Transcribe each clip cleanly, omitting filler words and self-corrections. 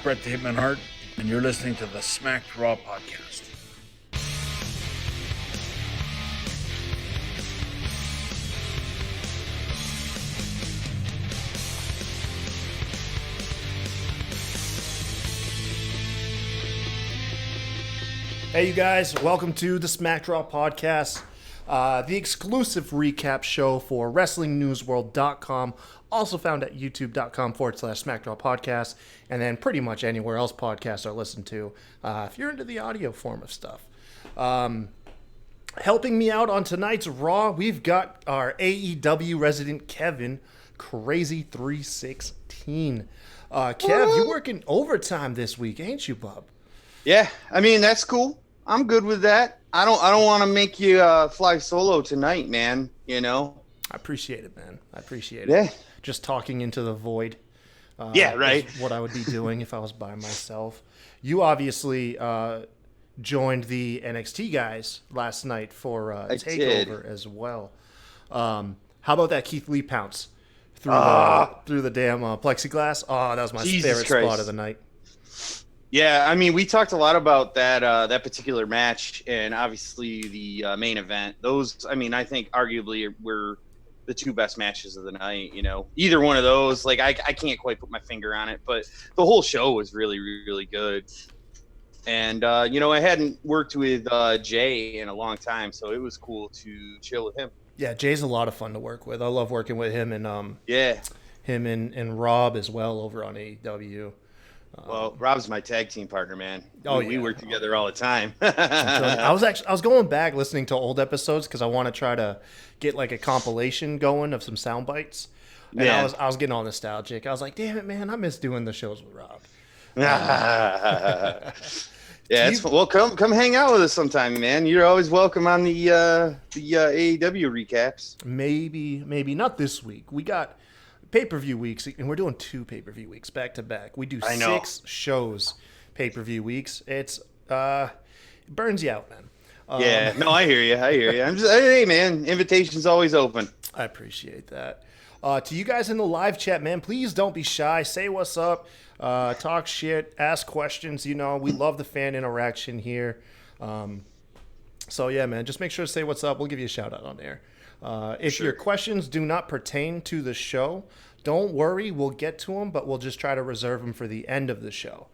Brett the Hitman Hart, and you're listening to the Smacked Raw podcast. Hey, you guys, welcome to the Smacked Raw podcast, the exclusive recap show for WrestlingNewsWorld.com, also found at youtube.com/Smacked Raw podcast, and then pretty much anywhere else podcasts are listened to, if you're into the audio form of stuff. Helping me out on tonight's Raw, we've got our AEW resident Kevin, Crazy316. Kev, you're working overtime this week, ain't you, bub? Yeah, I mean, that's cool. I'm good with that. I don't want to make you fly solo tonight, man, you know? I appreciate it, man. I appreciate it. Yeah. Just talking into the void. Yeah, right. Is what I would be doing if I was by myself. You obviously joined the NXT guys last night for TakeOver as well. How about that Keith Lee pounce through the damn plexiglass? Oh, that was my favorite spot of the night. Yeah, I mean, we talked a lot about that particular match, and obviously the main event. Those, I mean, I think arguably were the two best matches of the night. You know, either one of those, like I can't quite put my finger on it, but the whole show was really, really good. And you know, I hadn't worked with Jay in a long time, so it was cool to chill with him. Yeah, Jay's a lot of fun to work with. I love working with him and him and Rob as well over on AEW. Well, Rob's my tag team partner, man. We work together all the time. I was going back listening to old episodes because I want to try to get like a compilation going of some sound bites. And I was getting all nostalgic. I was like, damn it, man, I miss doing the shows with Rob. Yeah, well, come hang out with us sometime, man. You're always welcome on the AEW recaps. Maybe not this week. We got pay-per-view weeks, and we're doing 2 pay-per-view weeks back to back. We do 6 shows pay-per-view weeks. It burns you out, man. Yeah, no, I hear you. Hey, man, invitation's always open. I appreciate that. To you guys in the live chat, man, please don't be shy. Say what's up. Talk shit. Ask questions. You know, we love the fan interaction here. So, yeah, man, just make sure to say what's up. We'll give you a shout-out on air. If your questions do not pertain to the show, don't worry. We'll get to them, but we'll just try to reserve them for the end of the show.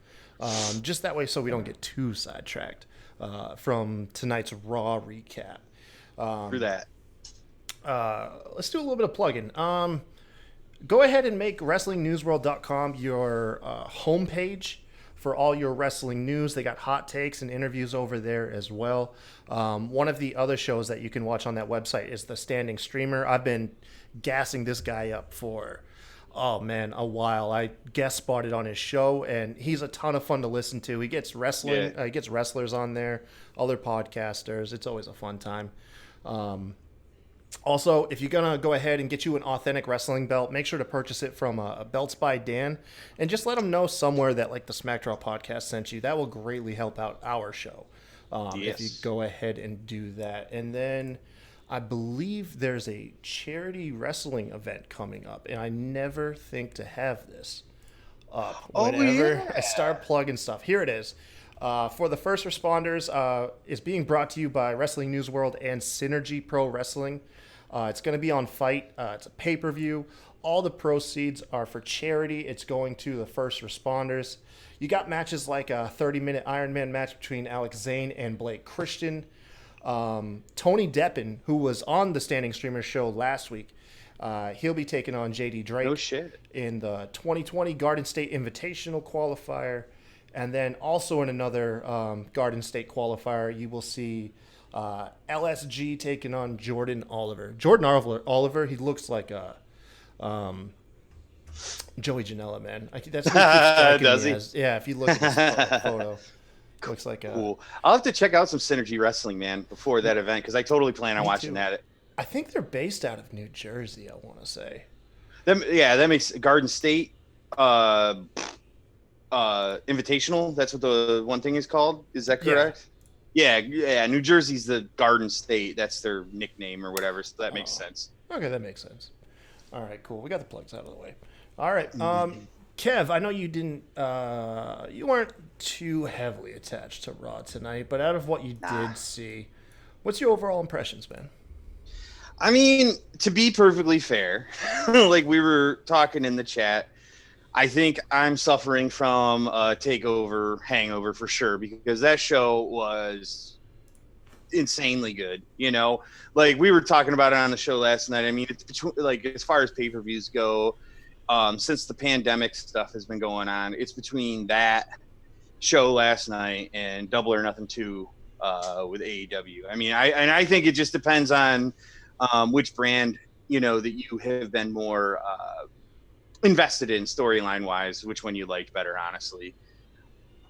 Just that way so we don't get too sidetracked from tonight's Raw recap. For that. Let's do a little bit of plugging. Go ahead and make WrestlingNewsWorld.com your homepage for all your wrestling news. They got hot takes and interviews over there as well. One of the other shows that you can watch on that website is The Standing Streamer. I've been gassing this guy up for, a while. I guest spotted on his show, and he's a ton of fun to listen to. He gets wrestling, he gets wrestlers on there, other podcasters. It's always a fun time. Also, if you're going to go ahead and get you an authentic wrestling belt, make sure to purchase it from Belts by Dan, and just let them know somewhere that like the Smack Draw podcast sent you. That will greatly help out our show if you go ahead and do that. And then I believe there's a charity wrestling event coming up, and I never think to have this up. Whenever I start plugging stuff. Here it is. For the first responders, is being brought to you by Wrestling News World and Synergy Pro Wrestling. It's going to be on Fight. It's a pay-per-view. All the proceeds are for charity. It's going to the first responders. You got matches like a 30-minute Iron Man match between Alex Zane and Blake Christian. Tony Deppen, who was on the Standing Streamer show last week, he'll be taking on JD Drake in the 2020 Garden State Invitational qualifier. And then also in another Garden State qualifier, you will see LSG taking on Jordan Oliver. Jordan Oliver, he looks like Joey Janela, man. That's who he does he? as. Yeah, if you look at this photo, looks like cool. I'll have to check out some Synergy Wrestling, man, before that event, because I totally plan on watching that. I think they're based out of New Jersey, I want to say. That makes Garden State Invitational. That's what the one thing is called. Is that correct? Yeah. New Jersey's the Garden State. That's their nickname or whatever. So that makes sense. Okay, that makes sense. All right, cool. We got the plugs out of the way. All right. Kev, I know you didn't, you weren't too heavily attached to Raw tonight, but out of what you did see, what's your overall impressions, man? I mean, to be perfectly fair, like we were talking in the chat, I think I'm suffering from a takeover hangover for sure, because that show was insanely good. Like we were talking about it on the show last night. I mean, it's between, like, as far as pay-per-views go, since the pandemic stuff has been going on, it's between that show last night and Double or Nothing 2 with AEW. I mean, I think it just depends on which brand that you have been more invested in storyline wise, which one you liked better, honestly.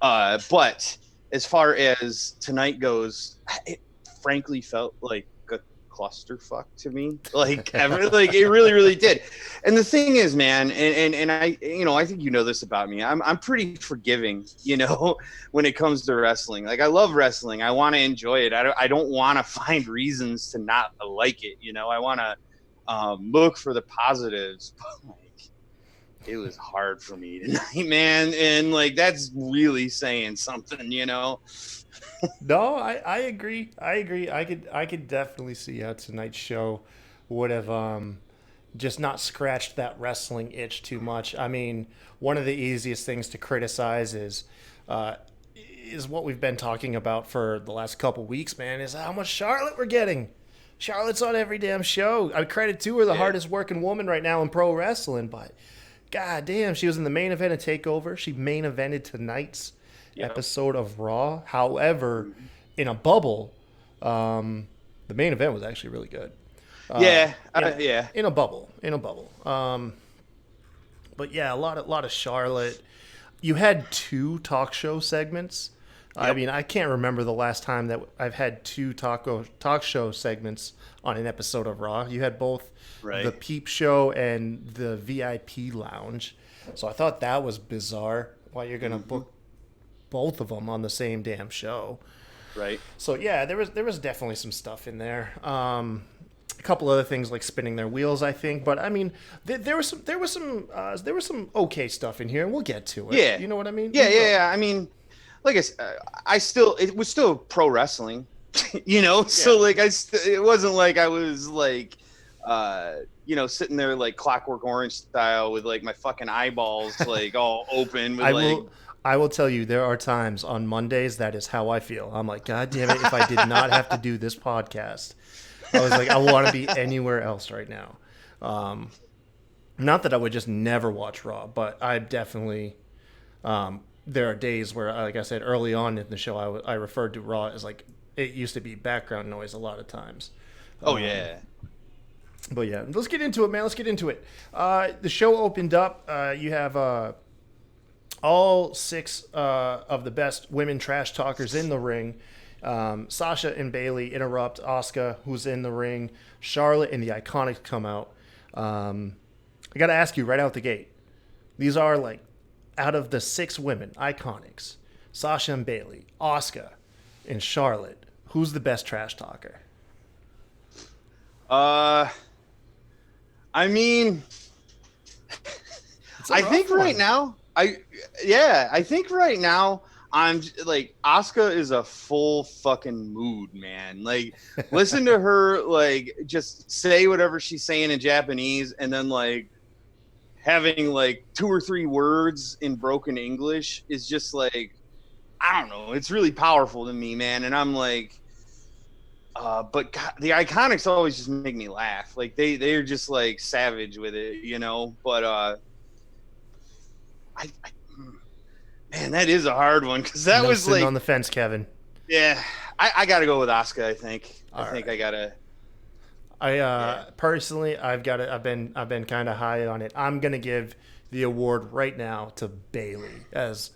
But as far as tonight goes, it frankly felt like a clusterfuck to me. Like it really, really did. And the thing is, man, and I, I think this about me. I'm pretty forgiving, when it comes to wrestling. Like, I love wrestling. I want to enjoy it. I don't want to find reasons to not like it. I want to look for the positives. But, like, it was hard for me tonight, man. And like, that's really saying something, No, I agree. I could definitely see how tonight's show would have just not scratched that wrestling itch too much. I mean, one of the easiest things to criticize is what we've been talking about for the last couple weeks, man, is how much Charlotte we're getting. Charlotte's on every damn show. I credit to her, the hardest working woman right now in pro wrestling, but god damn, she was in the main event of TakeOver. She main evented tonight's episode of Raw. However, in a bubble, the main event was actually really good. In a bubble. But yeah, a lot of Charlotte. You had 2 talk show segments. I mean, I can't remember the last time that I've had 2 talk show segments on an episode of Raw. You had both the Peep Show and the VIP Lounge. So I thought that was bizarre. Why you're going to book both of them on the same damn show. Right. So yeah, there was definitely some stuff in there. A couple other things like spinning their wheels, I think, but I mean, there was some okay stuff in here, and we'll get to it. Yeah. You know what I mean? Yeah. I mean, like I said, it was still pro wrestling, So like it wasn't like I was like, sitting there like Clockwork Orange style with like my fucking eyeballs like all open. With I will tell you, there are times on Mondays that is how I feel. I'm like, God damn it, if I did not have to do this podcast, I was like, I want to be anywhere else right now. Not that I would just never watch Raw, but I definitely, there are days where, like I said, early on in the show, I referred to Raw as like, it used to be background noise a lot of times. But yeah, let's get into it, man. Let's get into it. The show opened up. You have all 6 of the best women trash talkers in the ring. Sasha and Bailey interrupt Asuka, who's in the ring. Charlotte and the Ikonics come out. I got to ask you right out the gate. These are like, out of the 6 women, Ikonics, Sasha and Bailey, Asuka, and Charlotte, who's the best trash talker? I mean, I think right now, I'm like, Asuka is a full fucking mood, man. Like, listen to her, like, just say whatever she's saying in Japanese, and then like having like 2 or 3 words in broken English is just like, I don't know. It's really powerful to me, man. And I'm like, but God, the Ikonics always just make me laugh. Like they're just like savage with it, But man, that is a hard one, because that was like on the fence, Kevin. Yeah, I got to go with Asuka. I think I gotta. Personally, I've been kind of high on it. I'm gonna give the award right now to Bailey as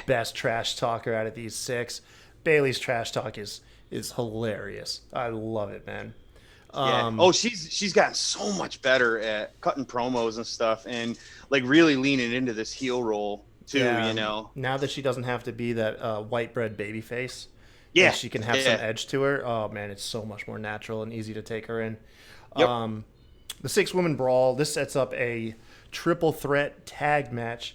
best trash talker out of these 6. Bailey's trash talk is hilarious. I love it, man. She's gotten so much better at cutting promos and stuff, and like really leaning into this heel role too. Now that she doesn't have to be that white bread baby face. Yeah, she can have some edge to her. Oh man, it's so much more natural and easy to take her in. Yep. The 6-woman brawl. This sets up a triple threat tag match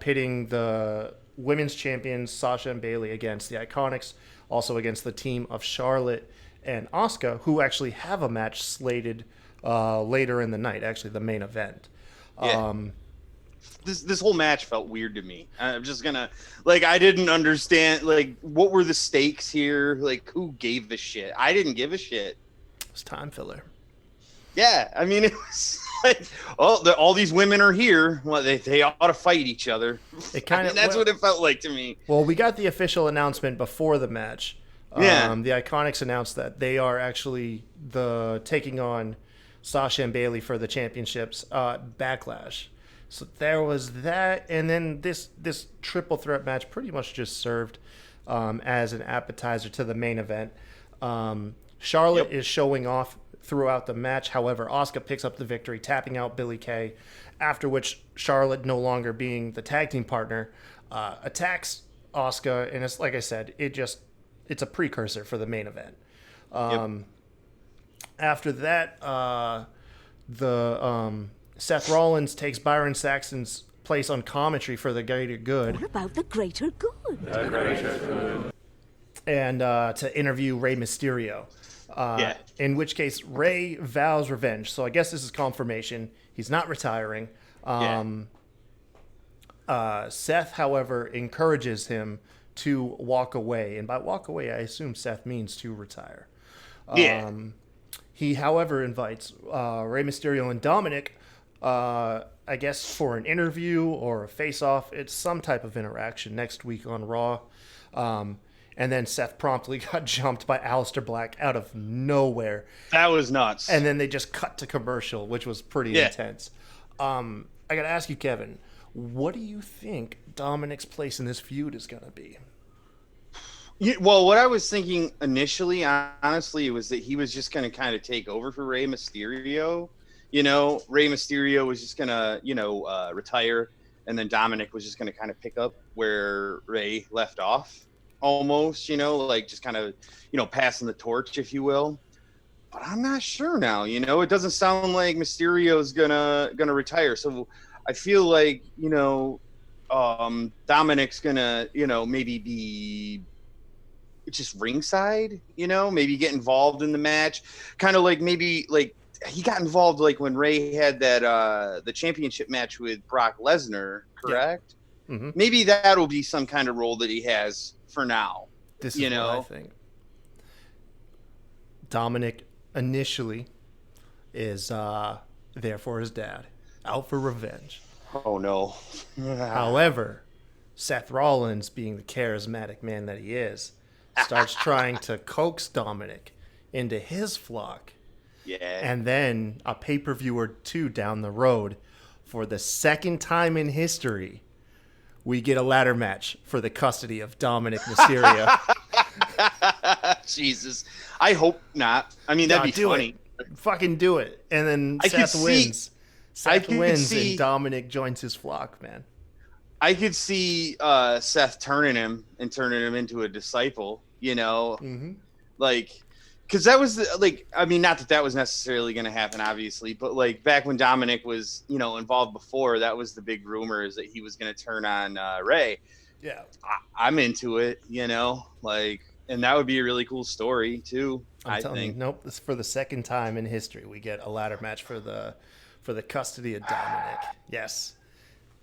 pitting the women's champions Sasha and Bailey against the Iconics, also against the team of Charlotte and Asuka, who actually have a match slated later in the night, actually the main event. Yeah. This whole match felt weird to me. I'm just gonna, like, I didn't understand, like, what were the stakes here? Like, who gave a shit? I didn't give a shit. It was time filler. Yeah, I mean, it was like, oh, all these women are here. Well, they ought to fight each other. It kind of that's what it felt like to me. Well, we got the official announcement before the match. Yeah. The Iconics announced that they are actually taking on Sasha and Bailey for the championships BackLash. So there was that, and then this triple threat match pretty much just served as an appetizer to the main event. Charlotte is showing off throughout the match. However, Asuka picks up the victory, tapping out Billie Kay, after which Charlotte, no longer being the tag team partner, attacks Asuka, and it's like I said, it's a precursor for the main event. After that, Seth Rollins takes Byron Saxton's place on commentary for the greater good. What about the greater good? The greater good. And to interview Rey Mysterio. In which case, Rey vows revenge. So I guess this is confirmation. He's not retiring. Seth, however, encourages him to walk away. And by walk away, I assume Seth means to retire. He, however, invites Rey Mysterio and Dominic, I guess, for an interview or a face-off. It's some type of interaction next week on Raw. And then Seth promptly got jumped by Aleister Black out of nowhere. That was nuts. And then they just cut to commercial, which was pretty intense. I got to ask you, Kevin, what do you think Dominic's place in this feud is going to be? Well, what I was thinking initially, honestly, was that he was just going to kind of take over for Rey Mysterio. You know, Rey Mysterio was just going to, retire, and then Dominic was just going to kind of pick up where Rey left off, almost, like just kind of, passing the torch, if you will. But I'm not sure now, it doesn't sound like Mysterio's gonna retire. So I feel like, Dominic's gonna, maybe be just ringside, maybe get involved in the match. Kind of like maybe like he got involved like when Rey had that the championship match with Brock Lesnar, correct? Yeah. Mm-hmm. Maybe that'll be some kind of role that he has for now. This is what I think. Dominic initially is there for his dad, out for revenge. Oh no. However, Seth Rollins, being the charismatic man that he is, starts trying to coax Dominic into his flock. Yeah. And then a pay-per-view or two down the road, for the second time in history, we get a ladder match for the custody of Dominic Mysterio. Jesus. I hope not. I mean, that'd be funny. Fucking do it. And then Seth wins. Seth wins and Dominic joins his flock, man. I could see Seth turning him into a disciple, like, because that was not that was necessarily going to happen, obviously, but like back when Dominic was, involved before, that was the big rumor, is that he was going to turn on Rey. Yeah. I'm into it, and that would be a really cool story too. I think. Nope. This is for the second time in history we get a ladder match for the custody of Dominic. Yes.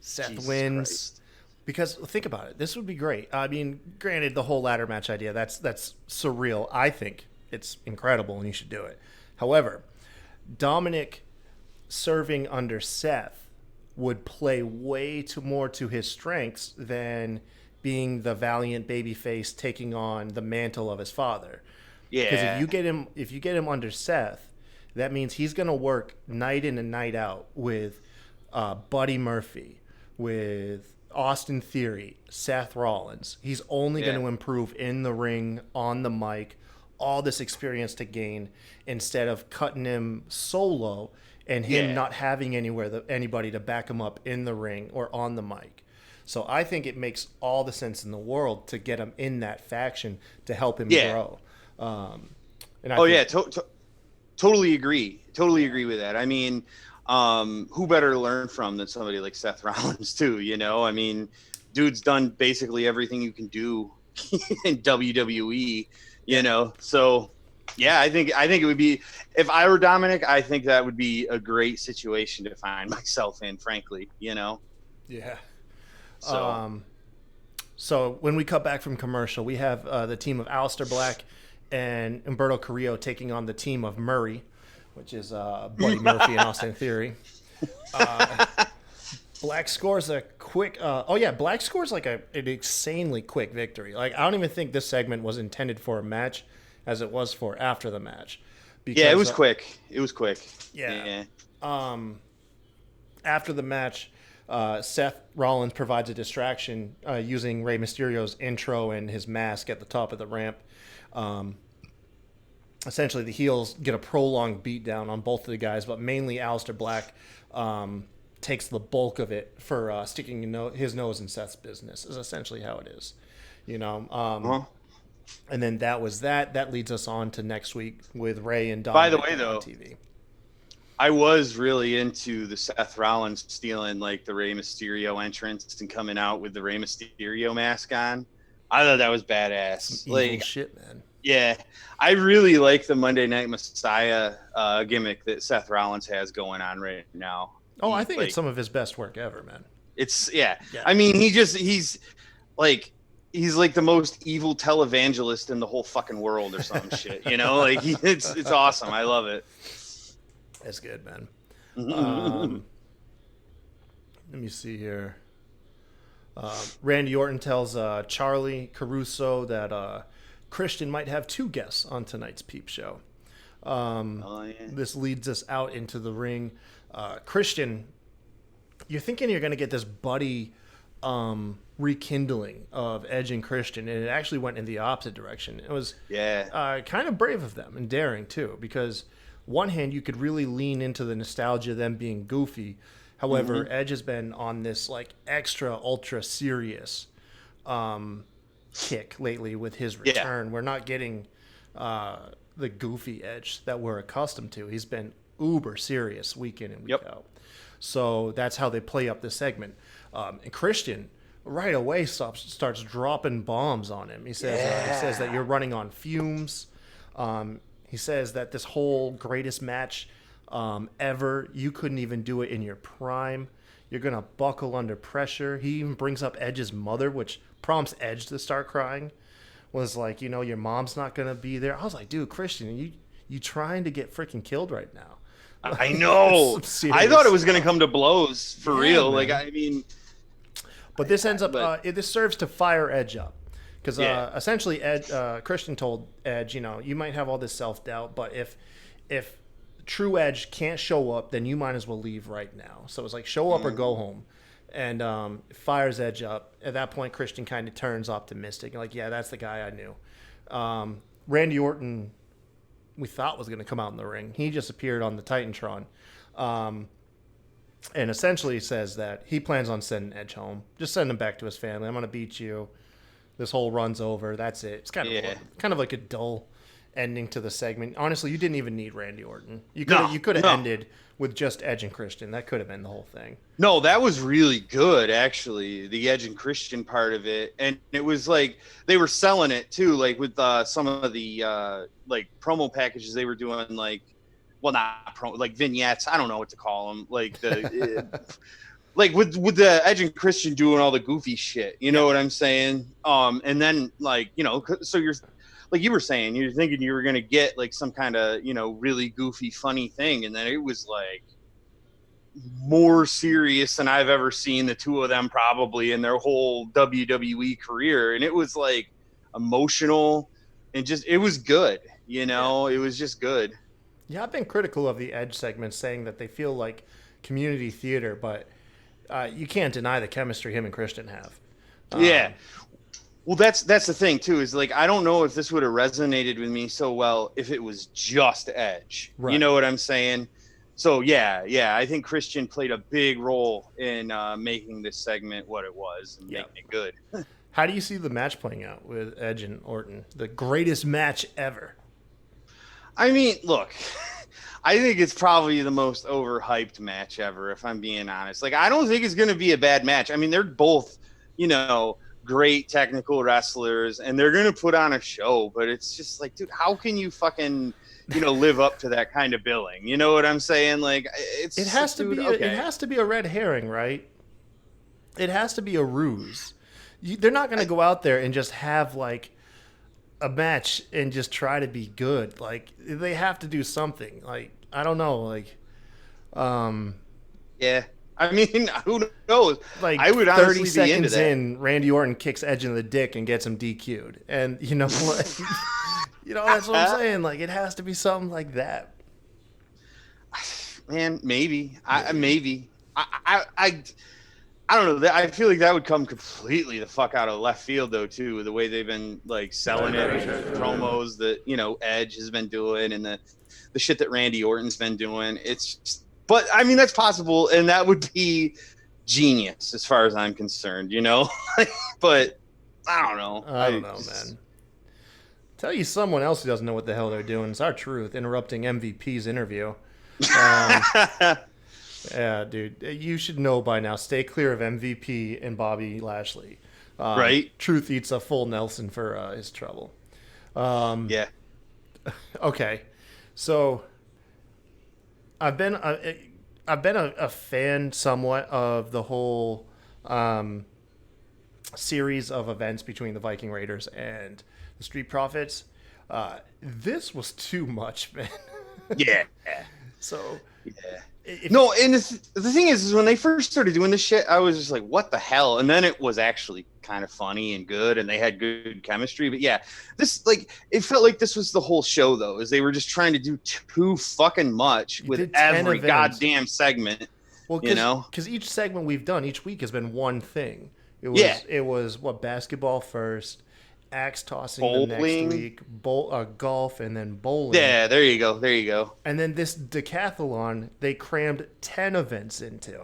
Seth Jesus wins. Christ. Because think about it. This would be great. I mean, granted, the whole ladder match idea, that's surreal. I think it's incredible and you should do it. However, Dominic serving under Seth would play way more to his strengths than being the valiant babyface taking on the mantle of his father. Yeah. Because if you get him under Seth, that means he's going to work night in and night out with Buddy Murphy, with Austin Theory, Seth Rollins. He's only going to improve in the ring, on the mic, all this experience to gain, instead of cutting him solo and him not having anybody to back him up in the ring or on the mic. So I think it makes all the sense in the world to get him in that faction to help him grow. Totally agree. Totally agree with that. I mean, Who better to learn from than somebody like Seth Rollins too? You know, I mean, dude's done basically everything you can do in WWE. You know, so yeah, I think it would be, if I were Dominic, I think that would be a great situation to find myself in. Frankly, you know. Yeah. So. So when we cut back from commercial, we have the team of Aleister Black and Humberto Carrillo taking on the team of Murray, which is Buddy Murphy and Austin Theory. Black scores a quick. Black scores like an insanely quick victory. Like, I don't even think this segment was intended for a match, as it was for after the match. Because, yeah, it was quick. It was quick. Yeah. After the match, Seth Rollins provides a distraction using Rey Mysterio's intro and his mask at the top of the ramp. Essentially, the heels get a prolonged beatdown on both of the guys, but mainly Aleister Black takes the bulk of it for sticking his nose in Seth's business, is essentially how it is. You know? And then that was that. That leads us on to next week with Rey and Dominic. By the way, though, on TV. I was really into the Seth Rollins stealing like the Rey Mysterio entrance and coming out with the Rey Mysterio mask on. I thought that was badass. Some evil shit, man. Yeah, I really like the Monday Night Messiah gimmick that Seth Rollins has going on right now. Oh, I think it's some of his best work ever, man. It's yeah. I mean, he's like the most evil televangelist in the whole fucking world or some shit. You know, like it's awesome. I love it. That's good, man. Let me see here. Randy Orton tells Charlie Caruso that Christian might have two guests on tonight's Peep Show. This leads us out into the ring. Christian, you're thinking you're going to get this buddy rekindling of Edge and Christian, and it actually went in the opposite direction. It was kind of brave of them and daring, too, because one hand, you could really lean into the nostalgia of them being goofy. However, Edge has been on this like extra ultra serious kick lately with his return. We're not getting the goofy Edge that we're accustomed to. He's been uber serious week in and week out. So that's how they play up this segment. And Christian right away starts dropping bombs on him. He says that you're running on fumes. He says that this whole greatest match ever, you couldn't even do it in your prime. You're going to buckle under pressure. He even brings up Edge's mother, which prompts Edge to start crying. Was like, your mom's not going to be there. I was like, dude, Christian, you trying to get freaking killed right now. I know. I thought it was going to come to blows for real. Man. Like, I mean. But this ends up, this serves to fire Edge up. Because essentially, Christian told Edge, you might have all this self-doubt, but if true Edge can't show up, then you might as well leave right now. So it's like, show up or go home. And fires Edge up. At that point, Christian kind of turns optimistic. Like, yeah, that's the guy I knew. Randy Orton, we thought was going to come out in the ring. He just appeared on the Titantron. And essentially says that he plans on sending Edge home. Just send him back to his family. I'm going to beat you. This whole run's over. That's it. It's kind of like a dull ending to the segment. Honestly, you didn't even need Randy Orton. You could have ended with just Edge and Christian. That could have been the whole thing. No, that was really good, actually, the Edge and Christian part of it. And it was like they were selling it too, like with some of the like promo packages they were doing, like, well, not promo, like vignettes. I don't know what to call them, like the. Like with the Edge and Christian doing all the goofy shit, you know what I'm saying? And then like, so you're like you were saying, you're thinking you were going to get like some kind of, really goofy, funny thing. And then it was like more serious than I've ever seen the two of them probably in their whole WWE career. And it was like emotional and just, it was good. It was just good. Yeah. I've been critical of the Edge segments, saying that they feel like community theater, but you can't deny the chemistry him and Christian have. Well, that's the thing too, is like, I don't know if this would have resonated with me so well if it was just Edge. Right. You know what I'm saying? So yeah, I think Christian played a big role in making this segment what it was and making it good. How do you see the match playing out with Edge and Orton? The greatest match ever. I mean, look, I think it's probably the most overhyped match ever, if I'm being honest. Like, I don't think it's going to be a bad match. I mean, they're both, great technical wrestlers, and they're going to put on a show. But it's just like, dude, how can you fucking, live up to that kind of billing? You know what I'm saying? Like, it has to be. It has to be a red herring, right? It has to be a ruse. They're not going to go out there and just have like a match and just try to be good. Like, they have to do something. Like, I don't know. Like, yeah. I mean, who knows? Like, I would 30 honestly be into seconds that. in, Randy Orton kicks Edge in the dick and gets him DQ'd. And like, that's what I'm saying. Like, it has to be something like that. Man, maybe. Maybe. I don't know. I feel like that would come completely the fuck out of left field, though, too. The way they've been like selling it, promos that Edge has been doing, and the shit that Randy Orton's been doing. It's just, but I mean, that's possible, and that would be genius as far as I'm concerned. But I don't know. I don't know, man. Tell you someone else who doesn't know what the hell they're doing. It's our truth interrupting MVP's interview. Yeah, dude, you should know by now. Stay clear of MVP and Bobby Lashley. Right? Truth eats a full Nelson for his trouble. Yeah. Okay, so I've been a fan somewhat of the whole series of events between the Viking Raiders and the Street Profits. This was too much, man. Yeah. So yeah. No, and the thing is when they first started doing this shit, I was just like, what the hell? And then it was actually kind of funny and good, and they had good chemistry. But yeah, it felt like this was the whole show, though, is they were just trying to do too fucking much with every goddamn segment. Well, because each segment we've done each week has been one thing. It was basketball first, axe tossing bowling. The next week, golf, and then bowling. Yeah, there you go. And then this decathlon, they crammed 10 events into.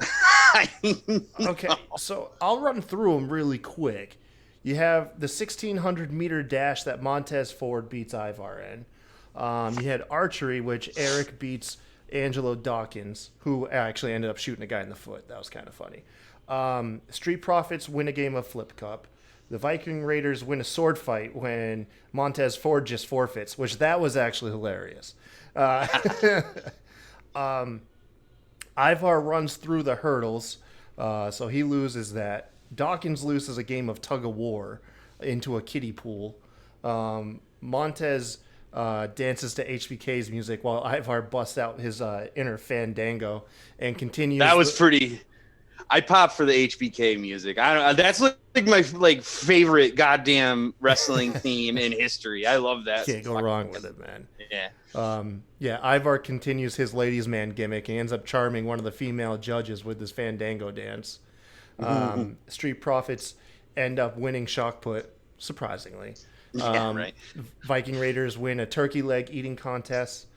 Okay, so I'll run through them really quick. You have the 1,600 meter dash that Montez Ford beats Ivar in. You had archery, which Eric beats Angelo Dawkins, who actually ended up shooting a guy in the foot. That was kind of funny. Street Profits win a game of Flip Cup. The Viking Raiders win a sword fight when Montez Ford just forfeits, which that was actually hilarious. Ivar runs through the hurdles, so he loses that. Dawkins loses a game of tug of war into a kiddie pool. Montez dances to HBK's music while Ivar busts out his inner fandango and continues. That was pretty. I pop for the HBK music. I don't. That's like my favorite goddamn wrestling theme in history. I love that. Can't go wrong with it, man. Yeah. Ivar continues his ladies' man gimmick. He ends up charming one of the female judges with his fandango dance. Street Profits end up winning shock put, surprisingly. Right. Viking Raiders win a turkey leg eating contest.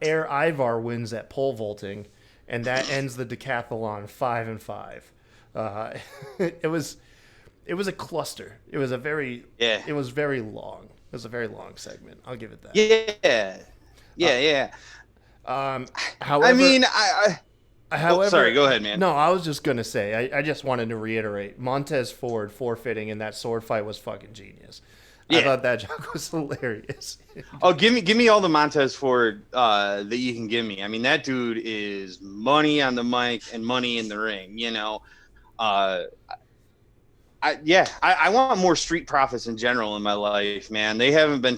Air Ivar wins at pole vaulting. And that ends the decathlon 5-5. It was a cluster. It was very long. It was a very long segment. I'll give it that. Yeah. However, I mean, however, sorry, go ahead, man. No, I was just gonna say. I just wanted to reiterate. Montez Ford forfeiting in that sword fight was fucking genius. Yeah. I thought that joke was hilarious. Oh, give me all the Montez Ford that you can give me. I mean, that dude is money on the mic and money in the ring. I want more Street Profits in general in my life, man. They haven't been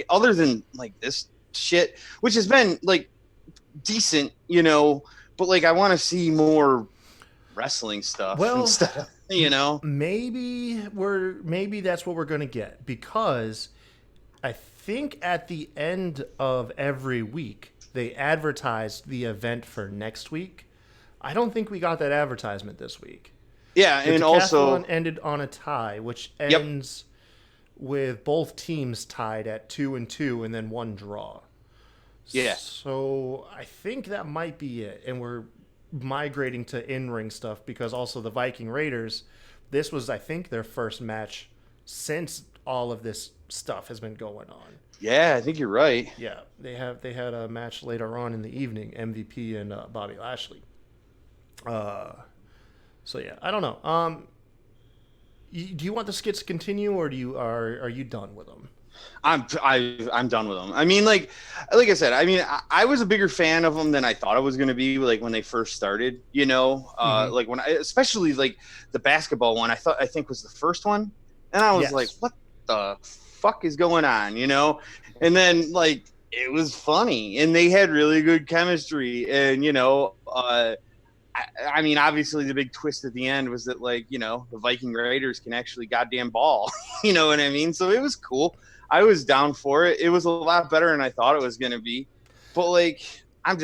other than this shit, which has been decent, but I want to see more wrestling stuff and stuff. Maybe that's what we're going to get, because I think at the end of every week they advertise the event for next week. I don't think we got that advertisement this week. Yeah, the and also ended on a tie, which ends with both teams tied at 2-2 and then one draw. Yeah. So I think that might be it, and we're migrating to in-ring stuff, because also the Viking Raiders, this was, I think, their first match since all of this stuff has been going on. Yeah, I think you're right. Yeah, they had a match later on in the evening, MVP and Bobby Lashley. So yeah, I don't know. Do you want the skits to continue, or are you done with them? I'm done with them. I mean, like I said, I mean, I was a bigger fan of them than I thought I was going to be. Like when they first started, you know, like when especially like the basketball one, I think was the first one, and I was like, what the fuck is going on, you know? And then like it was funny, and they had really good chemistry, and you know, I mean, obviously the big twist at the end was that like, you know, the Viking Raiders can actually goddamn ball, you know what I mean? So it was cool. I was down for it. It was a lot better than I thought it was going to be. But, like, I'm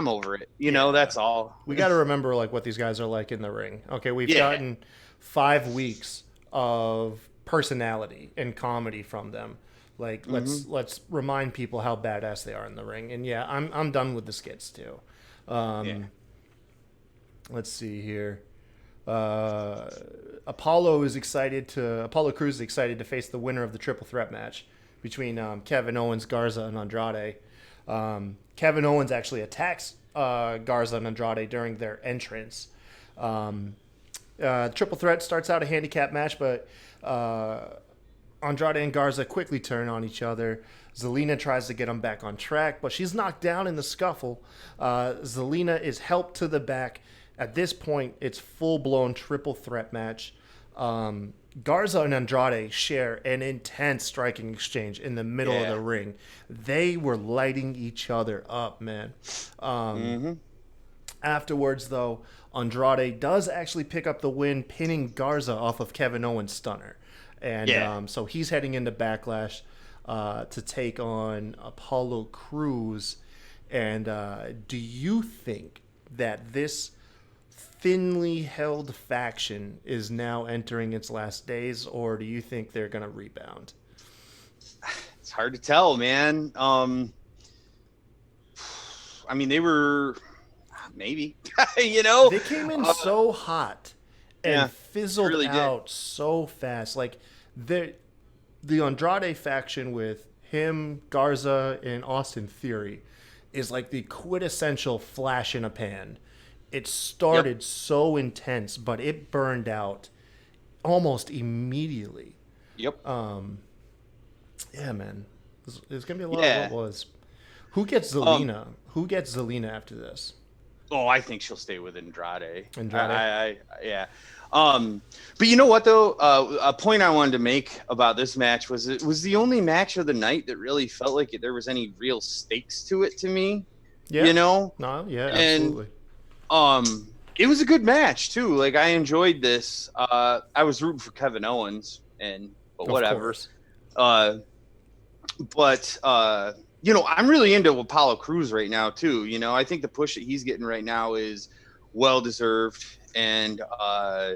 over it. You know, that's all. We got to remember, like, what these guys are like in the ring. Okay, we've gotten 5 weeks of personality and comedy from them. Like, let's remind people how badass they are in the ring. And, yeah, I'm done with the skits, too. Let's see here. Apollo Crews is excited to face the winner of the triple threat match between Kevin Owens, Garza, and Andrade. Kevin Owens actually attacks Garza and Andrade during their entrance. Triple threat starts out a handicap match, but Andrade and Garza quickly turn on each other. Zelina tries to get them back on track, but she's knocked down in the scuffle. Zelina is helped to the back. At this point, it's full-blown triple threat match. Garza and Andrade share an intense striking exchange in the middle of the ring. They were lighting each other up, man. Afterwards, though, Andrade does actually pick up the win, pinning Garza off of Kevin Owens' stunner. And so he's heading into BackLash to take on Apollo Crews. And do you think that this thinly held faction is now entering its last days, or do you think they're going to rebound? It's hard to tell, man. I mean, they were maybe, you know, they came in so hot and fizzled really out so fast. Like the Andrade faction with him, Garza, and Austin Theory is like the quintessential flash in a pan. It started so intense, but it burned out almost immediately. Yep. Yeah, man. There's going to be a lot of what was. Who gets Zelina? Who gets Zelina after this? Oh, I think she'll stay with Andrade. Yeah. But you know what, though? A point I wanted to make about this match was it was the only match of the night that really felt like there was any real stakes to it to me. Yeah. You know? No, yeah, absolutely. And it was a good match too. Like I enjoyed this. I was rooting for Kevin Owens, but whatever. But you know, I'm really into Apollo Crews right now too. You know, I think the push that he's getting right now is well deserved, and I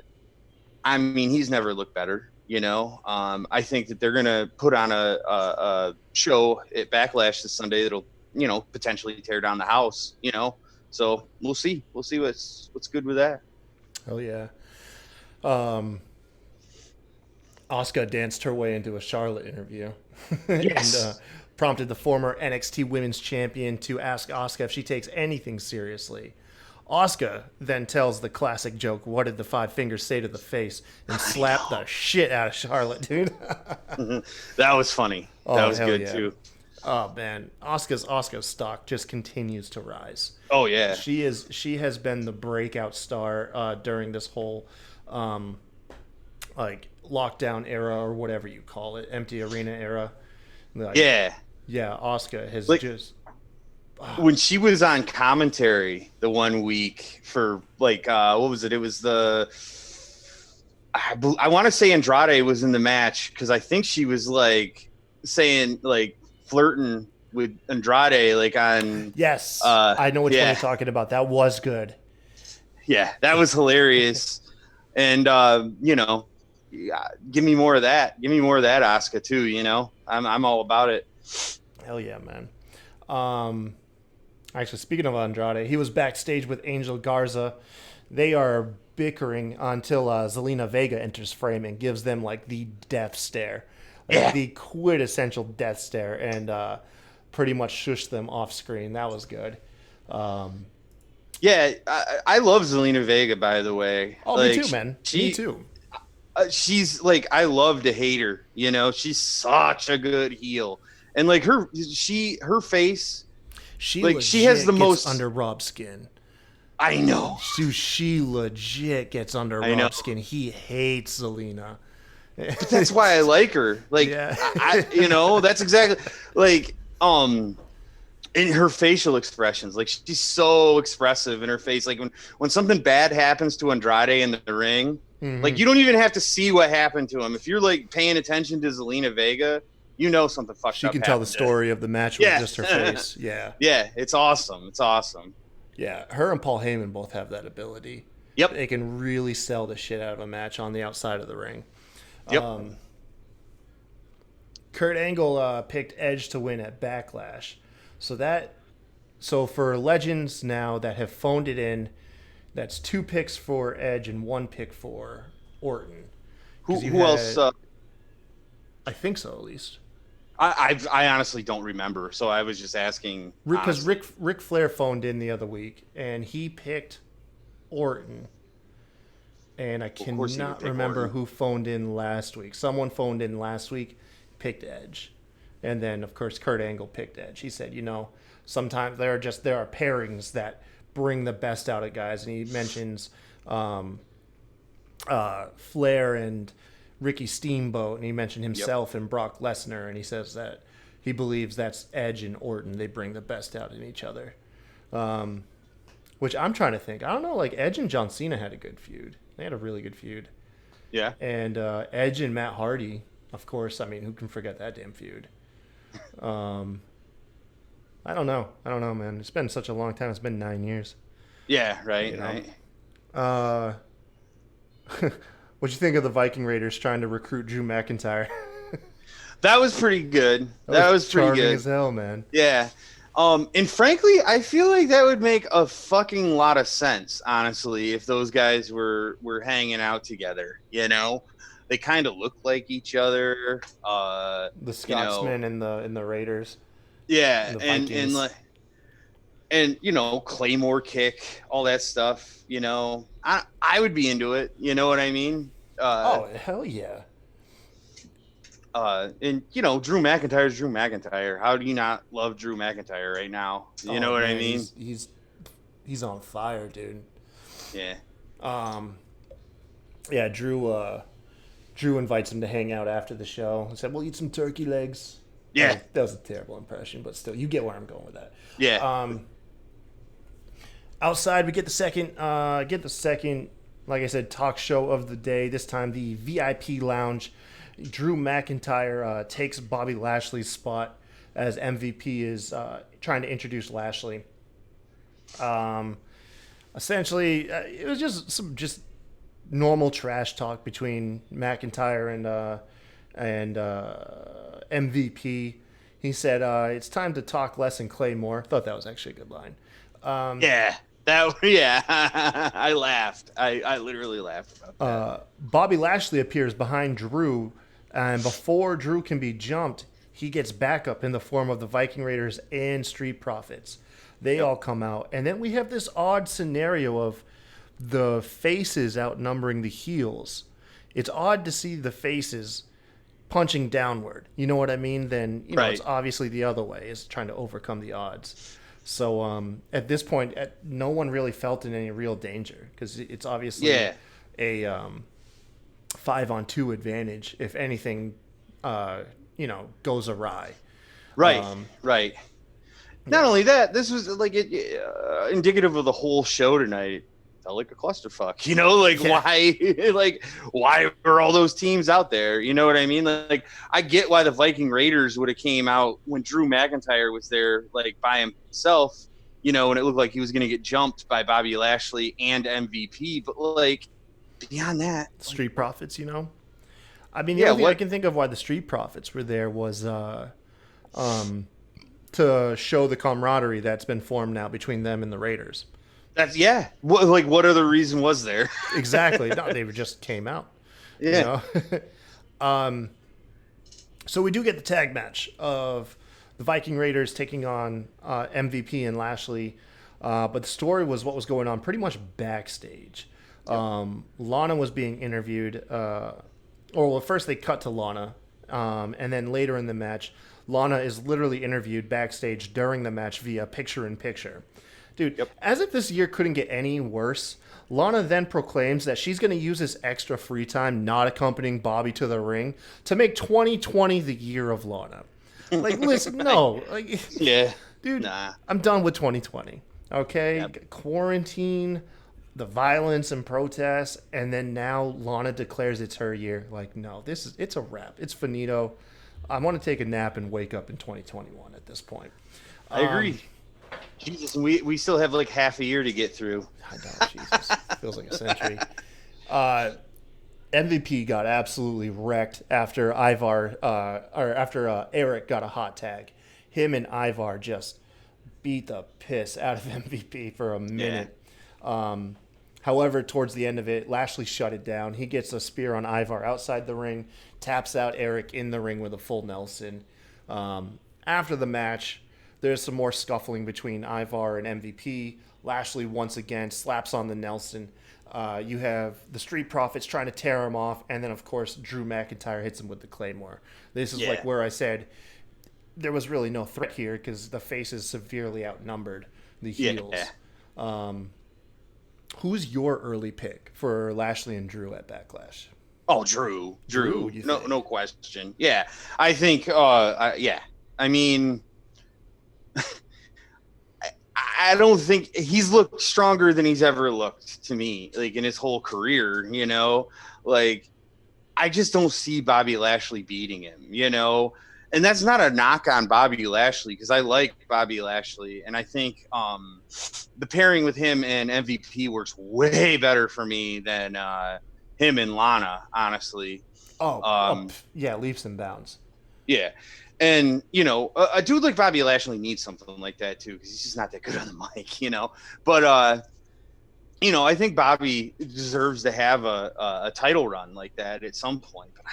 mean, he's never looked better. You know, I think that they're gonna put on a show at BackLash this Sunday that'll, you know, potentially tear down the house. You know. So we'll see. We'll see what's good with that. Oh yeah. Asuka danced her way into a Charlotte interview, and prompted the former NXT Women's Champion to ask Asuka if she takes anything seriously. Asuka then tells the classic joke, "What did the 5 fingers say to the face?" and slapped the shit out of Charlotte, dude. That was funny. That was good too. Oh man, Asuka's stock just continues to rise. Oh yeah, she has been the breakout star during this whole like lockdown era or whatever you call it, empty arena era. Like, yeah, Asuka has just when she was on commentary the one week for like what was it? It was I want to say Andrade was in the match because I think she was like saying like. Flirting with Andrade like on I know which one you're talking about. That was good. Yeah, that was hilarious. And you know, give me more of that. Give me more of that, Asuka too, you know. I'm all about it. Hell yeah, man. Actually, speaking of Andrade, he was backstage with Angel Garza. They are bickering until Zelina Vega enters frame and gives them like the death stare, like the quintessential death stare, and pretty much shushed them off screen. That was good. Yeah, I love Zelina Vega, by the way. Oh, like, me too, man. Me too. She's like, I love to hate her. You know, she's such a good heel, and like her face, she has the most under Rob's skin. I know. She legit gets under Rob's skin. He hates Zelina. But that's why I like her. Like, that's exactly like, in her facial expressions, like she's so expressive in her face. Like when something bad happens to Andrade in the ring, like you don't even have to see what happened to him. If you're like paying attention to Zelina Vega, you know something fucked up. She can tell the story of the match with just her face. Yeah. Yeah, it's awesome. It's awesome. Yeah, her and Paul Heyman both have that ability. Yep. They can really sell the shit out of a match on the outside of the ring. Yep. Kurt Angle picked Edge to win at BackLash. So for legends now that have phoned it in, that's 2 picks for Edge and 1 pick for Orton. Who else? I think so, at least. I honestly don't remember, so I was just asking. Because Ric Flair phoned in the other week, and he picked Orton. And I cannot remember Orton. who phoned in last week. Someone phoned in last week, picked Edge. And then, of course, Kurt Angle picked Edge. He said, sometimes there are pairings that bring the best out of guys. And he mentions Flair and Ricky Steamboat, and he mentioned himself and Brock Lesnar, and he says that he believes that's Edge and Orton. They bring the best out in each other. Which I'm trying to think. I don't know, like Edge and John Cena had a good feud. They had a really good feud. Yeah. And Edge and Matt Hardy, of course. I mean, who can forget that damn feud? I don't know, man. It's been such a long time. It's been 9 years. Yeah, right, right. What'd you think of the Viking Raiders trying to recruit Drew McIntyre? That was pretty good. That was pretty good as hell, man. Yeah. And frankly, I feel like that would make a fucking lot of sense, honestly, if those guys were hanging out together. They kind of look like each other. The Scotsman and the Raiders. Yeah, and Claymore kick, all that stuff. I would be into it. You know what I mean? Oh, hell yeah. And Drew McIntyre's Drew McIntyre. How do you not love Drew McIntyre right now? You know what I mean? He's on fire, dude. Yeah. Yeah, Drew invites him to hang out after the show. He said, "We'll eat some turkey legs." Yeah. That was a terrible impression, but still, you get where I'm going with that. Yeah. Outside, we get the second, like I said, talk show of the day. This time, the VIP lounge. Drew McIntyre takes Bobby Lashley's spot as MVP is trying to introduce Lashley. Essentially, it was just some normal trash talk between McIntyre and MVP. He said, "It's time to talk less and Clay more." Thought that was actually a good line. Yeah. I laughed. I literally laughed about that. Bobby Lashley appears behind Drew, and before Drew can be jumped, he gets backup in the form of the Viking Raiders and Street Profits. They all come out, and then we have this odd scenario of the faces outnumbering the heels. It's odd to see the faces punching downward. You know what I mean? Then it's obviously the other way, is trying to overcome the odds. So at this point, no one really felt in any real danger because it's obviously a 5-on-2 advantage if anything, goes awry. Right, right. Not only that, this was like indicative of the whole show tonight. Felt like a clusterfuck, why are all those teams out there? You know what I mean? Like, I get why the Viking Raiders would have came out when Drew McIntyre was there, like by himself, and it looked like he was going to get jumped by Bobby Lashley and MVP. But like, beyond that, Street Profits, I mean, the only thing I can think of why the Street Profits were there was to show the camaraderie that's been formed now between them and the Raiders. That's yeah. What other reason was there? Exactly. No, they just came out. Yeah. You know? So we do get the tag match of the Viking Raiders taking on MVP and Lashley. But the story was what was going on pretty much backstage. Lana was being interviewed. Well, first they cut to Lana. And then later in the match, Lana is literally interviewed backstage during the match via picture-in-picture. Dude, as if this year couldn't get any worse, Lana then proclaims that she's going to use this extra free time not accompanying Bobby to the ring to make 2020 the year of Lana. Like, listen, no. Like, Yeah. dude, Nah. I'm done with 2020. Okay? Quarantine, the violence and protests, and then now Lana declares it's her year. Like, no, it's a wrap. It's finito. I want to take a nap and wake up in 2021 at this point. I agree. Jesus, we still have like half a year to get through. I know, Jesus. Feels like a century. MVP got absolutely wrecked after Eric got a hot tag. Him and Ivar just beat the piss out of MVP for a minute. Yeah. However, towards the end of it, Lashley shut it down. He gets a spear on Ivar outside the ring, taps out Eric in the ring with a full Nelson. After the match, there's some more scuffling between Ivar and MVP. Lashley once again slaps on the Nelson. You have the Street Profits trying to tear him off, and then of course Drew McIntyre hits him with the Claymore. This is like where I said there was really no threat here because the faces severely outnumbered the heels. Who's your early pick for Lashley and Drew at BackLash? Oh, Drew. No question. Yeah, I think. Yeah, I mean. I don't think he's looked stronger than he's ever looked to me, like in his whole career, you know, like I just don't see Bobby Lashley beating him, you know, and that's not a knock on Bobby Lashley because I like Bobby Lashley. And I think the pairing with him and MVP works way better for me than him and Lana, honestly. Yeah, leaps and bounds. Yeah. And, you know, a dude like Bobby Lashley needs something like that, too, because he's just not that good on the mic, you know. But, you know, I think Bobby deserves to have a title run like that at some point. But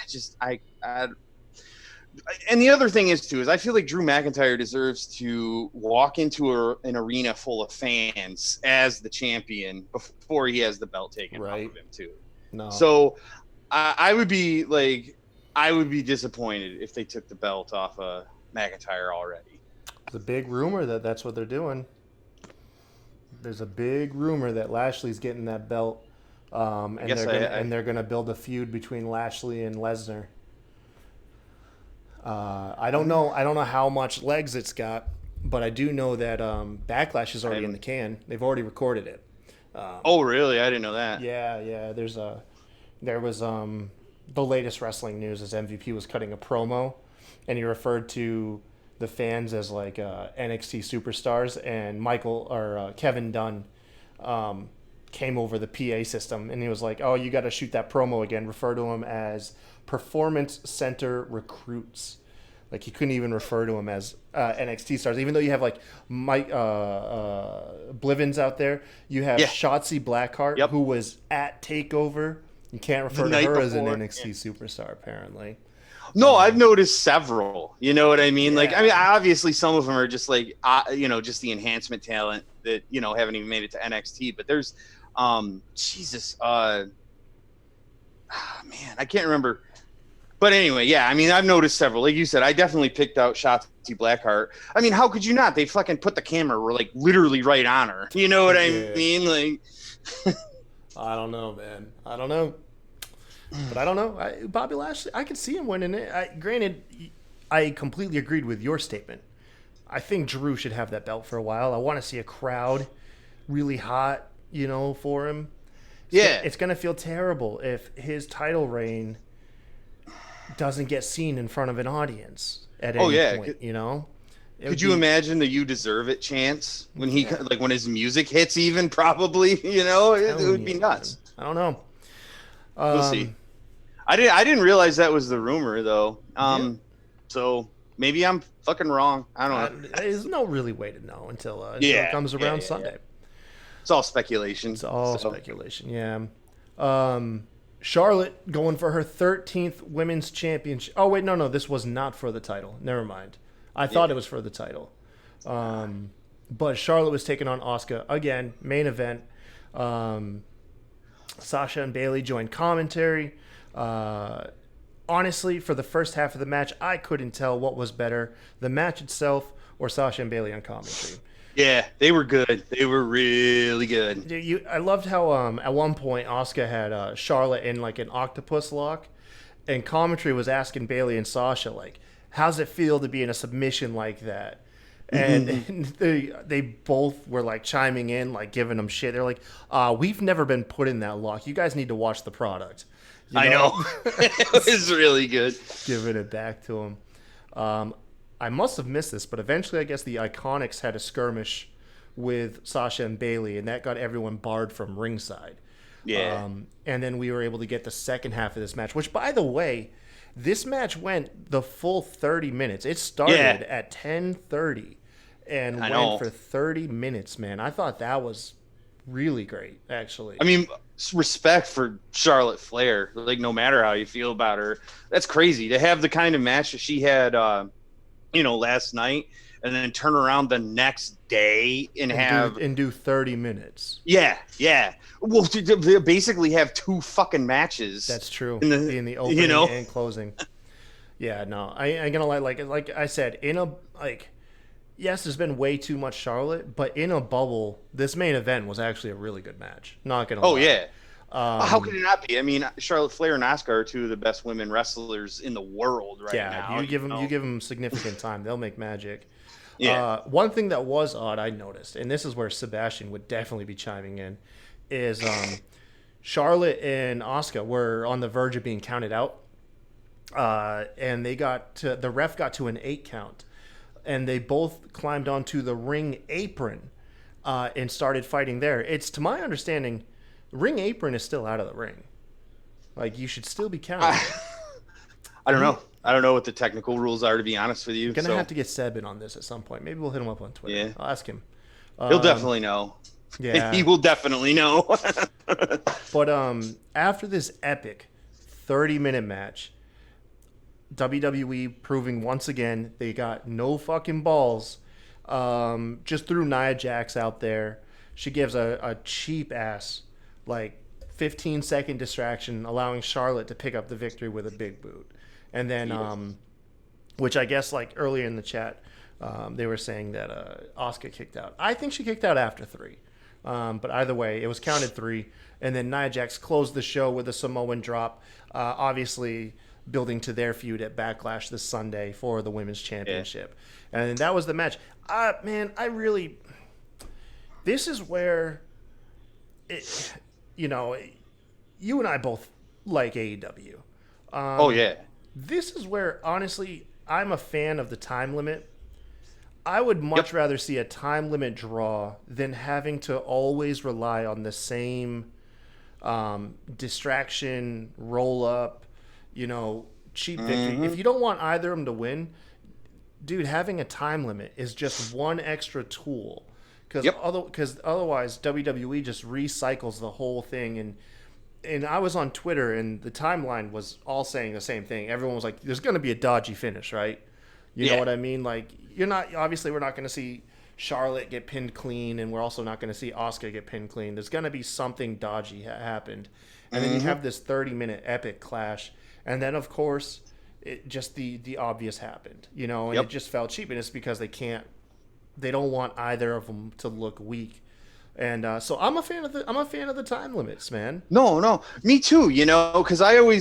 and the other thing is, too, is I feel like Drew McIntyre deserves to walk into an arena full of fans as the champion before he has the belt taken off of him, too. No. So I would be like... I would be disappointed if they took the belt off of McIntyre already. There's a big rumor that that's what they're doing. There's a big rumor that Lashley's getting that belt, and they're gonna build a feud between Lashley and Lesnar. I don't know how much legs it's got, but I do know that BackLash is already in the can. They've already recorded it. Oh, really? I didn't know that. Yeah. There was the latest wrestling news is MVP was cutting a promo, and he referred to the fans as like NXT superstars, and Kevin Dunn came over the PA system, and he was like, "Oh, you got to shoot that promo again. Refer to them as Performance Center recruits." Like he couldn't even refer to them as NXT stars, even though you have like Mike Blivens out there. You have Shotzi Blackheart, who was at TakeOver. You can't refer to her as an NXT superstar, apparently. No, I've noticed several. You know what I mean? Yeah. Like, I mean, obviously some of them are just like, you know, just the enhancement talent that, you know, haven't even made it to NXT. But there's, Jesus, man, I can't remember. But anyway, yeah, I mean, I've noticed several. Like you said, I definitely picked out Shotzi Blackheart. I mean, how could you not? They fucking put the camera like literally right on her. You know what I mean? Like, I don't know, man. I don't know. But I don't know. Bobby Lashley, I can see him winning it. Granted, I completely agreed with your statement. I think Drew should have that belt for a while. I want to see a crowd really hot, you know, for him. It's going to feel terrible if his title reign doesn't get seen in front of an audience at any point, you know? Could you imagine the "You Deserve It" chants when he like when his music hits? Even probably, you know, it would be nuts. Man. I don't know. We'll see. I didn't realize that was the rumor though. So maybe I'm fucking wrong. I don't know. There's no really way to know until it comes around Sunday. It's all speculation. It's all speculation. Yeah. Charlotte going for her 13th women's championship. Oh wait, no, this was not for the title. Never mind. I thought it was for the title. But Charlotte was taking on Asuka again, main event. Sasha and Bailey joined commentary. Honestly, for the first half of the match, I couldn't tell what was better, the match itself or Sasha and Bailey on commentary. Yeah, they were good. They were really good. I loved how at one point Asuka had Charlotte in like an octopus lock, and commentary was asking Bailey and Sasha like, "How's it feel to be in a submission like that?" And they both were like chiming in, like giving them shit. They're like, "We've never been put in that lock. You guys need to watch the product." I know. It was really good. Giving it back to him. I must have missed this, but eventually I guess the Ikonics had a skirmish with Sasha and Bailey, and that got everyone barred from ringside. Yeah. And then we were able to get the second half of this match, which, by the way, this match went the full 30 minutes. It started at 10:30 and went for 30 minutes, man. I thought that was really great, actually. I mean, respect for Charlotte Flair. Like, no matter how you feel about her, that's crazy to have the kind of match that she had, last night, and then turn around the next day and do 30 minutes. Yeah. Well, to basically have two fucking matches. That's true. In the opening and closing. Yeah, no, I ain't gonna lie. Like I said, yes, there's been way too much Charlotte, but in a bubble, this main event was actually a really good match. Not gonna lie. Oh yeah. How could it not be? I mean, Charlotte Flair and Asuka are two of the best women wrestlers in the world now. Yeah, you give them significant time, they'll make magic. Yeah. One thing that was odd, I noticed, and this is where Sebastian would definitely be chiming in, is Charlotte and Asuka were on the verge of being counted out, and the ref got to an 8 count, and they both climbed onto the ring apron and started fighting there. It's, to my understanding, ring apron is still out of the ring. Like, you should still be counted. I don't know. I don't know what the technical rules are, to be honest with you. I'm gonna have to get Seb in on this at some point. Maybe we'll hit him up on Twitter. Yeah. I'll ask him. He'll definitely know. Yeah. He will definitely know. But after this epic 30-minute match, WWE proving once again they got no fucking balls. Just threw Nia Jax out there. She gives a cheap ass 15-second distraction, allowing Charlotte to pick up the victory with a big boot. And then, which I guess earlier in the chat, they were saying that Asuka kicked out. I think she kicked out after 3. But either way, it was counted 3. And then Nia Jax closed the show with a Samoan drop, obviously building to their feud at BackLash this Sunday for the Women's Championship. Yeah. And that was the match. This is where, you and I both like AEW. Oh, yeah. This is where, honestly, I'm a fan of the time limit. I would much rather see a time limit draw than having to always rely on the same distraction, roll up, cheap victory. If you don't want either of them to win, dude, having a time limit is just one extra tool. Because otherwise, WWE just recycles the whole thing. And I was on Twitter, and the timeline was all saying the same thing. Everyone was like, there's going to be a dodgy finish, right? You know what I mean? We're not going to see Charlotte get pinned clean, and we're also not going to see Asuka get pinned clean. There's going to be something dodgy happened. And then you have this 30-minute epic clash. And then, of course, it just the obvious happened, and it just felt cheap. And it's because they don't want either of them to look weak. And so I'm a fan of the time limits, man. No, me too. Because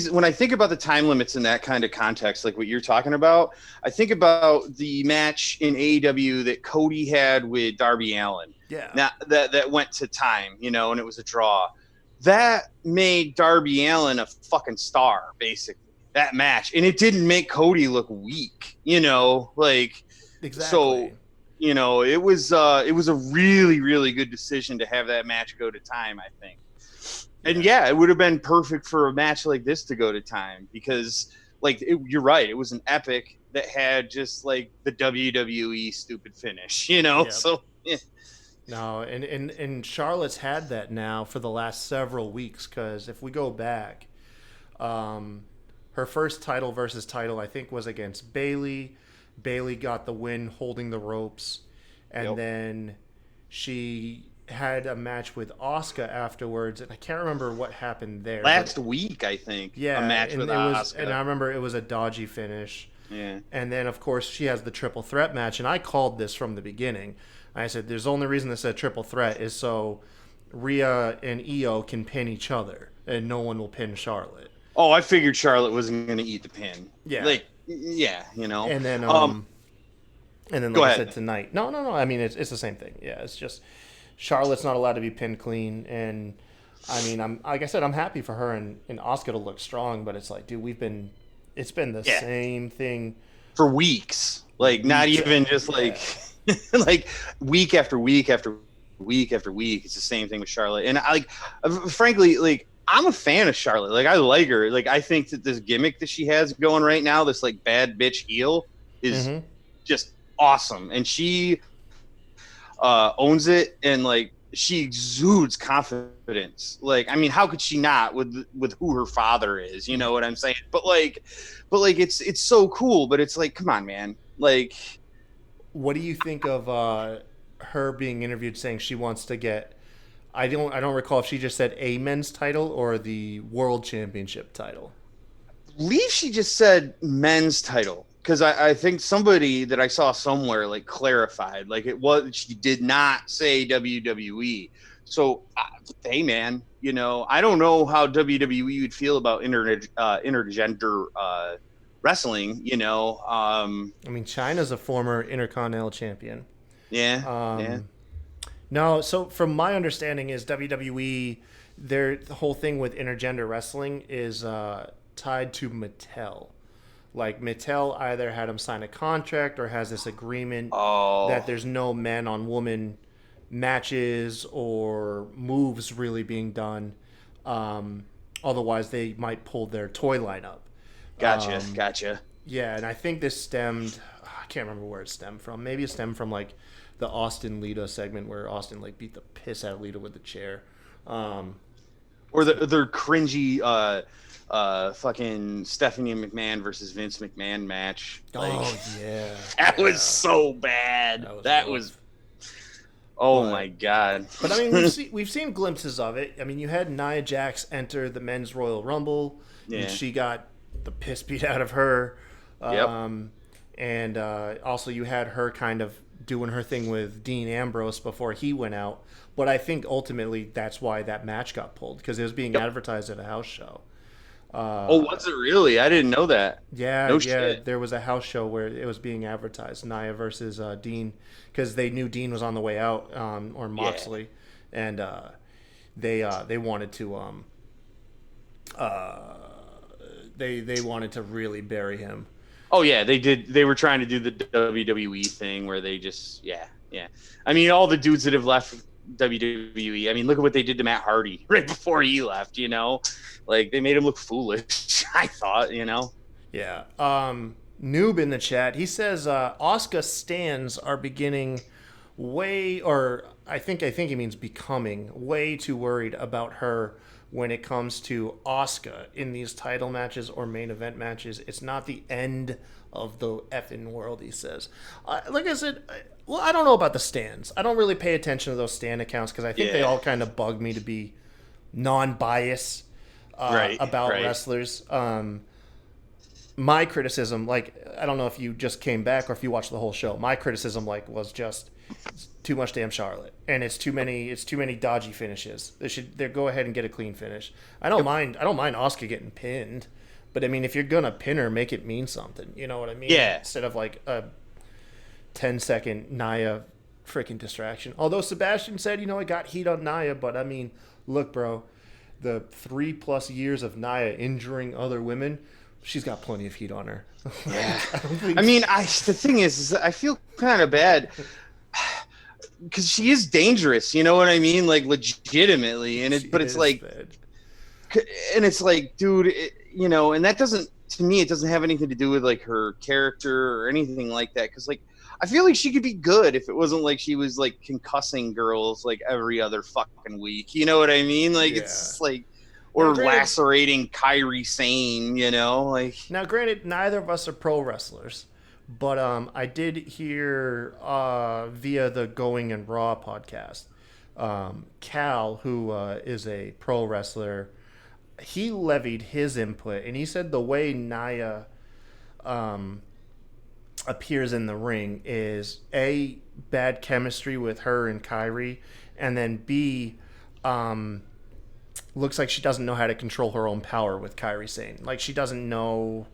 when I think about the time limits in that kind of context, like what you're talking about, I think about the match in AEW that Cody had with Darby Allin. Yeah. Now that went to time, and it was a draw. That made Darby Allin a fucking star, basically. That match, and it didn't make Cody look weak. Exactly. So. It was a really, really good decision to have that match go to time, I think. And it would have been perfect for a match like this to go to time because, you're right, it was an epic that had just the WWE stupid finish, Yep. So No, and Charlotte's had that now for the last several weeks, because if we go back, her first title versus title, I think, was against Bailey. Bailey got the win holding the ropes. And then she had a match with Asuka afterwards. And I can't remember what happened there. Last week, I think. Yeah. A match with Asuka. And I remember it was a dodgy finish. Yeah. And then, of course, she has the triple threat match. And I called this from the beginning. I said, there's only reason this is a triple threat is so Rhea and Io can pin each other. And no one will pin Charlotte. Oh, I figured Charlotte wasn't going to eat the pin. Yeah. Like, yeah, you know. And then, like I said tonight. No. I mean, it's the same thing. Yeah, it's just Charlotte's not allowed to be pinned clean. And, I mean, I'm like I said, I'm happy for her and Asuka to look strong. But it's like, dude, it's been the same thing. For weeks. Like, not even just like, like week after week after week after week. It's the same thing with Charlotte. And I frankly, like, I'm a fan of Charlotte. Like, I like her. Like, I think that this gimmick that she has going right now, this like bad bitch heel, is just awesome. And she owns it, and like she exudes confidence. Like, I mean, how could she not with who her father is? You know what I'm saying? But like it's so cool. But it's like, come on, man. Like, what do you think of her being interviewed saying she wants to get? I don't recall if she just said a men's title or the world championship title. I believe she just said men's title, because I think somebody that I saw somewhere like clarified, like she did not say WWE. So hey man, you know, I don't know how WWE would feel about intergender wrestling. You know, I mean, Chyna's a former Intercontinental champion. Yeah. No, so from my understanding is WWE, the whole thing with intergender wrestling is tied to Mattel. Like, Mattel either had them sign a contract or has this agreement that there's no man on woman matches or moves really being done. Otherwise, they might pull their toy line up. Gotcha. Yeah, and I think this stemmed, I can't remember where it stemmed from. Maybe it stemmed from like the Austin Lita segment where Austin like beat the piss out of Lita with the chair, or their cringy fucking Stephanie McMahon versus Vince McMahon match. Like, that was so bad. That was my god. But I mean, we've seen glimpses of it. I mean, you had Nia Jax enter the Men's Royal Rumble, and she got the piss beat out of her. And also you had her kind of doing her thing with Dean Ambrose before he went out. But I think ultimately that's why that match got pulled, because it was being advertised at a house show. Was it really? I didn't know that. Yeah, shit. There was a house show where it was being advertised, Nia versus Dean, because they knew Dean was on the way out, or Moxley, and they wanted to they wanted to really bury him. Oh yeah, they did. They were trying to do the WWE thing where they just yeah. I mean, all the dudes that have left WWE. I mean, look at what they did to Matt Hardy right before he left. You know, like they made him look foolish. I thought, you know. Yeah. Noob in the chat. He says Asuka stans are beginning I think he means becoming way too worried about her when it comes to Asuka in these title matches or main event matches. It's not the end of the effing world, he says. Like I said, I don't know about the stands. I don't really pay attention to those stand accounts because I think they all kind of bug me to be non-biased about wrestlers. My criticism, like, I don't know if you just came back or if you watched the whole show. My criticism, like, was just too much damn Charlotte, and it's too many dodgy finishes. They go ahead and get a clean finish. I don't mind Asuka getting pinned, but I mean, if you're gonna pin her, make it mean something. You know what I mean? Yeah. Instead of like a 10-second Nia freaking distraction. Although Sebastian said, I got heat on Nia, but I mean, look, bro, the 3+ years of Nia injuring other women, she's got plenty of heat on her. Yeah. The thing is I feel kind of bad because she is dangerous. You know what I mean? Like, legitimately. And it's like, dude, and that doesn't to me, it doesn't have anything to do with like her character or anything like that. Because like, I feel like she could be good if it wasn't like she was like concussing girls like every other fucking week. You know what I mean? Like it's just, like, or Now, granted, lacerating Kyrie Sane. You know, like. Now, granted, neither of us are pro wrestlers, but I did hear via the Going and Raw podcast, Cal, who is a pro wrestler, he levied his input, and he said the way Nia appears in the ring is A, bad chemistry with her and Kyrie, and then B, looks like she doesn't know how to control her own power with Kyrie Sane. Like, she doesn't know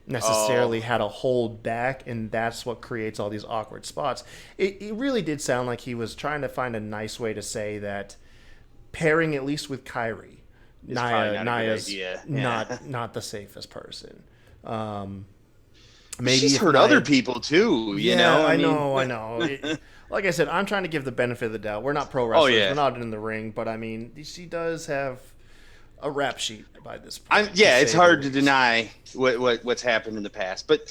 necessarily how to hold back, and that's what creates all these awkward spots. It really did sound like he was trying to find a nice way to say that pairing, at least with Kyrie, Nia's not the safest person. Maybe she's hurt other people too. You know, I know. Like I said, I'm trying to give the benefit of the doubt. We're not pro wrestlers. We're not in the ring, but I mean, she does have a rap sheet by this point. It's hard to deny what's happened in the past, but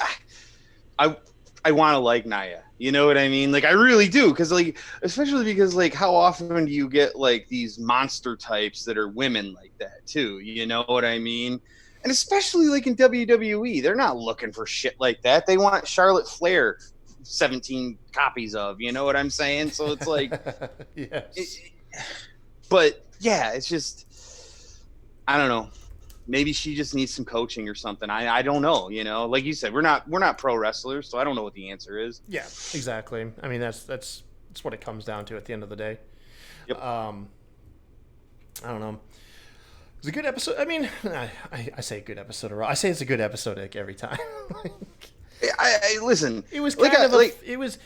I want to like Nia. You know what I mean? Like, I really do, because like, especially because like, how often do you get like these monster types that are women like that too? You know what I mean? And especially like in WWE, they're not looking for shit like that. They want Charlotte Flair 17 copies of, you know what I'm saying? So it's like, yes. But yeah, it's just, I don't know. Maybe she just needs some coaching or something. I don't know. You know, like you said, we're not pro wrestlers, so I don't know what the answer is. Yeah, exactly. I mean, that's what it comes down to at the end of the day. Yep. I don't know. It's a good episode. I mean, I say good episode of Raw. I say it's a good episode like every time. I listen. It was kind of it was.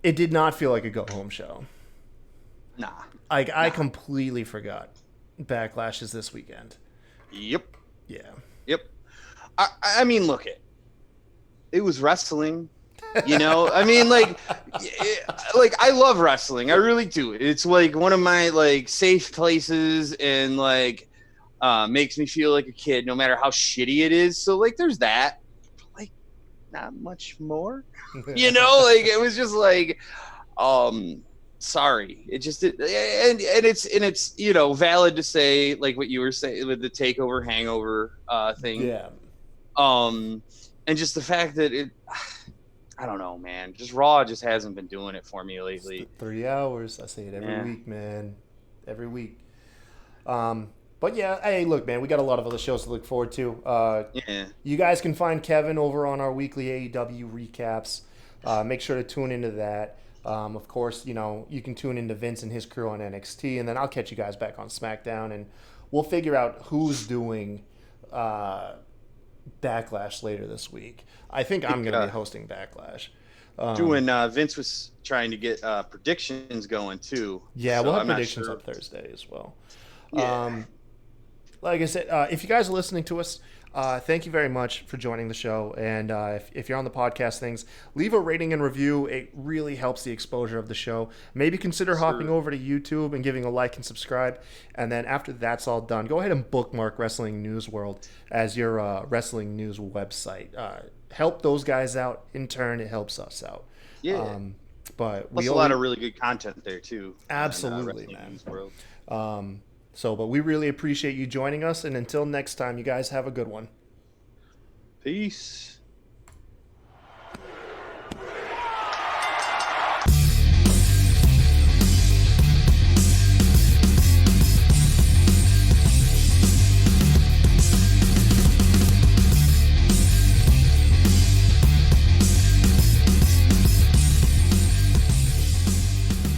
It did not feel like a go home show. Nah. I completely forgot BackLash is this weekend. Yep. Yeah. Yep. I mean, look it was wrestling. You know, I mean, like I love wrestling. I really do. It's like one of my like safe places, and like makes me feel like a kid, no matter how shitty it is. So like, there's that. Like, not much more. You know, like it was just like, sorry. It just and it's you know, valid to say like what you were saying with the takeover hangover thing. Yeah. And just the fact that it. I don't know, man. Just Raw just hasn't been doing it for me lately. 3 hours. I say it every week, man. Every week. But yeah, hey, look, man, we got a lot of other shows to look forward to. You guys can find Kevin over on our weekly AEW recaps. Make sure to tune into that. Of course, you know, you can tune into Vince and his crew on NXT, and then I'll catch you guys back on SmackDown, and we'll figure out who's doing BackLash later this week. I think I'm going to be hosting BackLash. Vince was trying to get predictions going too. Yeah, so we'll have I'm predictions up Thursday as well. Yeah. Like I said, if you guys are listening to us, thank you very much for joining the show. And if you're on the podcast things, leave a rating and review. It really helps the exposure of the show. Maybe consider hopping over to YouTube and giving a like and subscribe. And then after that's all done, go ahead and bookmark Wrestling News World as your wrestling news website. Help those guys out. In turn, it helps us out. Yeah. But plus a lot of really good content there too. Absolutely, man. But we really appreciate you joining us, and until next time, you guys have a good one. Peace.